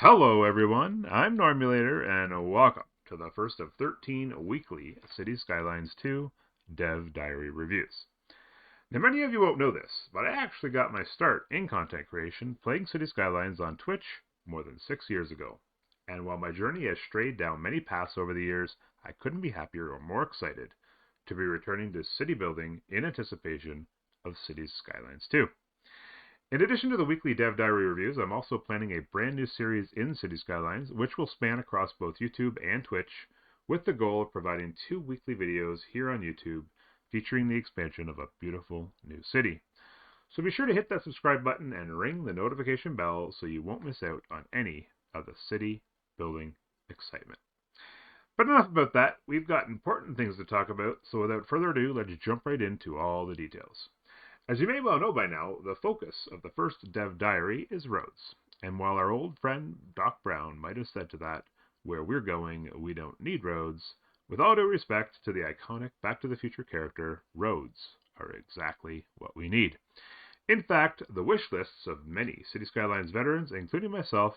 Hello everyone, I'm Normulator and welcome to the first of 13 weekly City Skylines 2 Dev Diary reviews. Now many of you won't know this, but I actually got my start in content creation playing City Skylines on Twitch more than 6 years ago. And while my journey has strayed down many paths over the years, I couldn't be happier or more excited to be returning to city building in anticipation of Cities Skylines 2. In addition to the weekly Dev Diary reviews, I'm also planning a brand new series in City Skylines, which will span across both YouTube and Twitch, with the goal of providing 2 weekly videos here on YouTube featuring the expansion of a beautiful new city. So be sure to hit that subscribe button and ring the notification bell so you won't miss out on any of the city building excitement. But enough about that, we've got important things to talk about, so without further ado, let's jump right into all the details. As you may well know by now, the focus of the first Dev Diary is roads. And while our old friend Doc Brown might have said to that, where we're going, we don't need roads, with all due respect to the iconic Back to the Future character, roads are exactly what we need. In fact, the wish lists of many City Skylines veterans, including myself,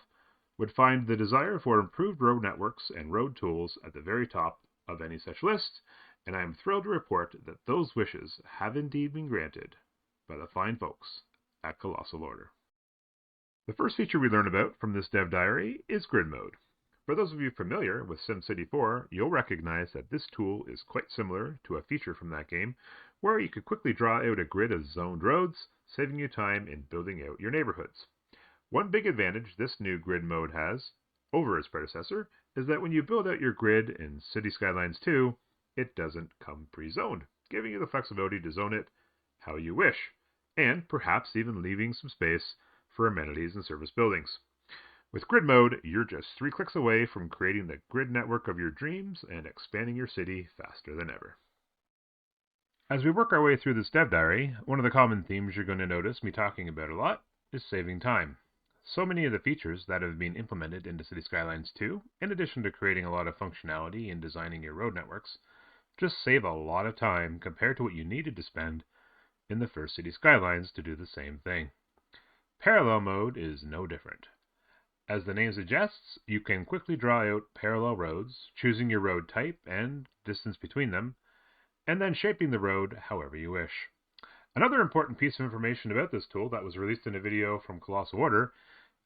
would find the desire for improved road networks and road tools at the very top of any such list, and I am thrilled to report that those wishes have indeed been granted by the fine folks at Colossal Order. The first feature we learn about from this Dev Diary is Grid Mode. For those of you familiar with SimCity 4, you'll recognize that this tool is quite similar to a feature from that game, where you could quickly draw out a grid of zoned roads, saving you time in building out your neighborhoods. One big advantage this new Grid Mode has over its predecessor is that when you build out your grid in City Skylines 2, it doesn't come pre-zoned, giving you the flexibility to zone it how you wish, and perhaps even leaving some space for amenities and service buildings. With Grid Mode, you're just 3 clicks away from creating the grid network of your dreams and expanding your city faster than ever. As we work our way through this Dev Diary, one of the common themes you're going to notice me talking about a lot is saving time. So many of the features that have been implemented into City Skylines 2, in addition to creating a lot of functionality in designing your road networks, just save a lot of time compared to what you needed to spend in the first City Skylines to do the same thing. Parallel mode is no different. As the name suggests, you can quickly draw out parallel roads, choosing your road type and distance between them, and then shaping the road however you wish. Another important piece of information about this tool that was released in a video from Colossal Order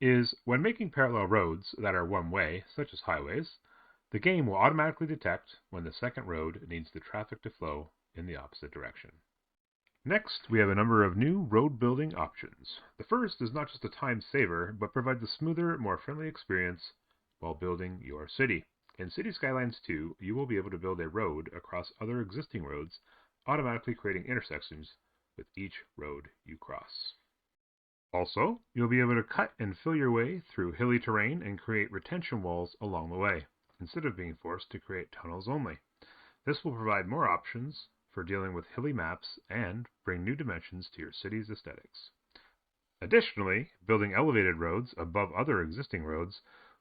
is when making parallel roads that are one-way, such as highways, the game will automatically detect when the second road needs the traffic to flow in the opposite direction. Next, we have a number of new road building options. The first is not just a time saver, but provides a smoother, more friendly experience while building your city. In City Skylines 2, you will be able to build a road across other existing roads, automatically creating intersections with each road you cross. Also, you'll be able to cut and fill your way through hilly terrain and create retention walls along the way, instead of being forced to create tunnels only. This will provide more options for dealing with hilly maps and bring new dimensions to your city's aesthetics. Additionally, building elevated roads above other existing roads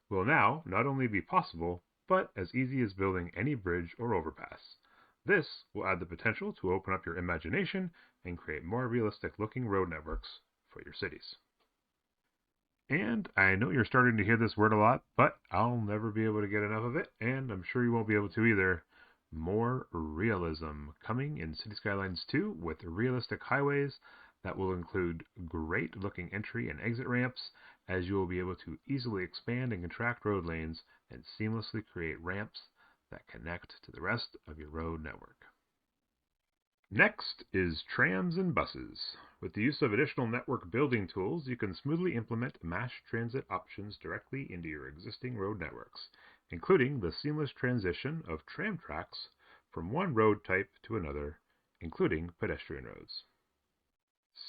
will now not only be possible, but as easy as building any bridge or overpass. This will add the potential to open up your imagination and create more realistic looking road networks for your cities. And I know you're starting to hear this word a lot, but I'll never be able to get enough of it, and I'm sure you won't be able to either. More realism coming in City Skylines 2 with realistic highways that will include great looking entry and exit ramps, as you will be able to easily expand and contract road lanes and seamlessly create ramps that connect to the rest of your road network. Next is trams and buses. With the use of additional network building tools, you can smoothly implement mass transit options directly into your existing road networks, including the seamless transition of tram tracks from one road type to another, including pedestrian roads.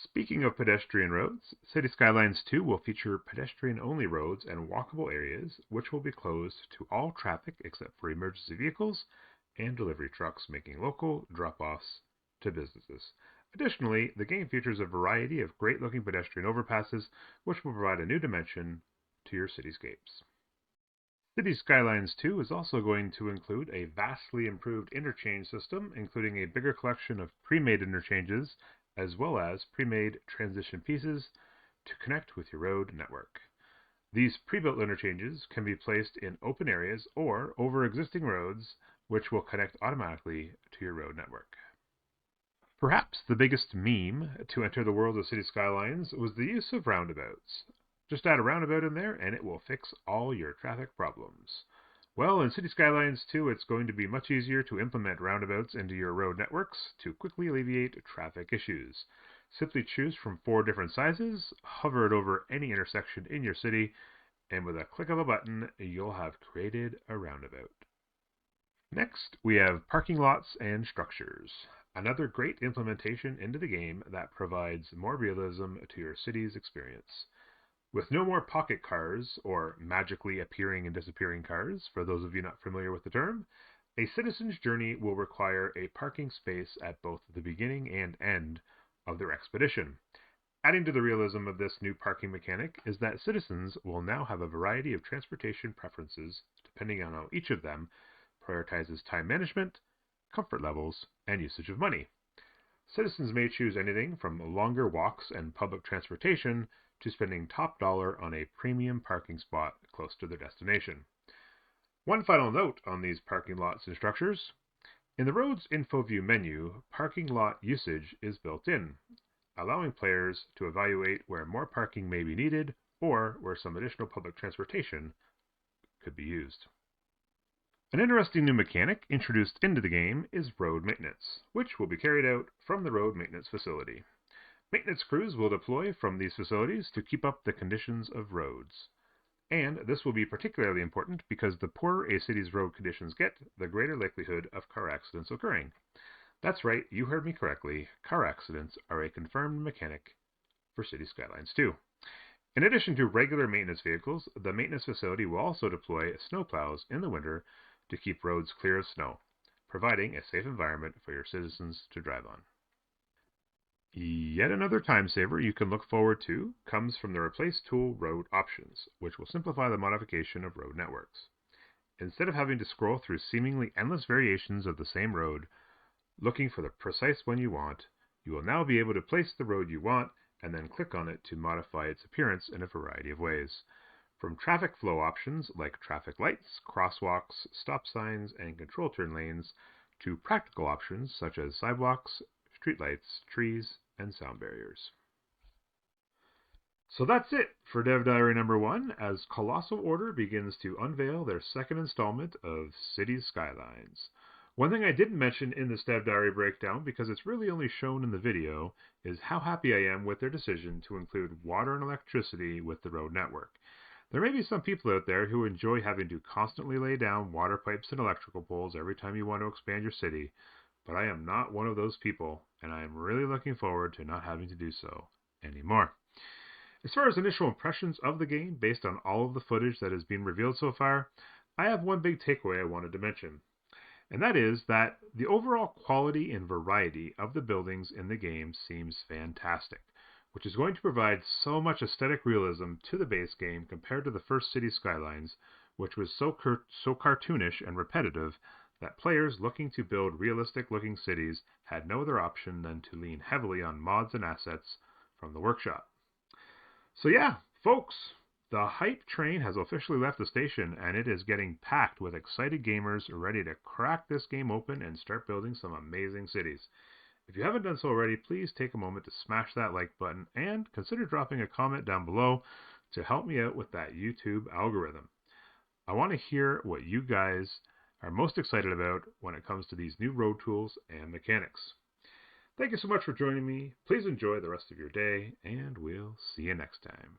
Speaking of pedestrian roads, City Skylines 2 will feature pedestrian-only roads and walkable areas, which will be closed to all traffic except for emergency vehicles and delivery trucks making local drop-offs to businesses. Additionally, the game features a variety of great-looking pedestrian overpasses, which will provide a new dimension to your cityscapes. City Skylines 2 is also going to include a vastly improved interchange system, including a bigger collection of pre-made interchanges, as well as pre-made transition pieces to connect with your road network. These pre-built interchanges can be placed in open areas or over existing roads, which will connect automatically to your road network. Perhaps the biggest meme to enter the world of City Skylines was the use of roundabouts. Just add a roundabout in there and it will fix all your traffic problems. Well, in City Skylines 2, it's going to be much easier to implement roundabouts into your road networks to quickly alleviate traffic issues. Simply choose from 4 different sizes, hover it over any intersection in your city, and with a click of a button, you'll have created a roundabout. Next, we have parking lots and structures. Another great implementation into the game that provides more realism to your city's experience. With no more pocket cars, or magically appearing and disappearing cars, for those of you not familiar with the term, a citizen's journey will require a parking space at both the beginning and end of their expedition. Adding to the realism of this new parking mechanic is that citizens will now have a variety of transportation preferences depending on how each of them prioritizes time management, comfort levels, and usage of money. Citizens may choose anything from longer walks and public transportation to spending top dollar on a premium parking spot close to their destination. One final note on these parking lots and structures. In the Roads Info View menu, parking lot usage is built in, allowing players to evaluate where more parking may be needed or where some additional public transportation could be used. An interesting new mechanic introduced into the game is road maintenance, which will be carried out from the road maintenance facility. Maintenance crews will deploy from these facilities to keep up the conditions of roads. And this will be particularly important because the poorer a city's road conditions get, the greater likelihood of car accidents occurring. That's right, you heard me correctly, car accidents are a confirmed mechanic for City Skylines 2. In addition to regular maintenance vehicles, the maintenance facility will also deploy snowplows in the winter to keep roads clear of snow, providing a safe environment for your citizens to drive on. Yet another time saver you can look forward to comes from the Replace Tool Road options, which will simplify the modification of road networks. Instead of having to scroll through seemingly endless variations of the same road, looking for the precise one you want, you will now be able to place the road you want and then click on it to modify its appearance in a variety of ways. From traffic flow options like traffic lights, crosswalks, stop signs, and control turn lanes, to practical options such as sidewalks, streetlights, trees, and sound barriers. So that's it for Dev Diary number 1 as Colossal Order begins to unveil their second installment of Cities Skylines. One thing I didn't mention in this Dev Diary breakdown, because it's really only shown in the video, is how happy I am with their decision to include water and electricity with the road network. There may be some people out there who enjoy having to constantly lay down water pipes and electrical poles every time you want to expand your city, but I am not one of those people, and I am really looking forward to not having to do so anymore. As far as initial impressions of the game, based on all of the footage that has been revealed so far, I have one big takeaway I wanted to mention. And that is that the overall quality and variety of the buildings in the game seems fantastic, which is going to provide so much aesthetic realism to the base game compared to the first City Skylines, which was so cartoonish and repetitive that players looking to build realistic-looking cities had no other option than to lean heavily on mods and assets from the workshop. So yeah, folks, the hype train has officially left the station, and it is getting packed with excited gamers ready to crack this game open and start building some amazing cities. If you haven't done so already, please take a moment to smash that like button and consider dropping a comment down below to help me out with that YouTube algorithm. I want to hear what you guys are most excited about when it comes to these new road tools and mechanics. Thank you so much for joining me. Please enjoy the rest of your day, and we'll see you next time.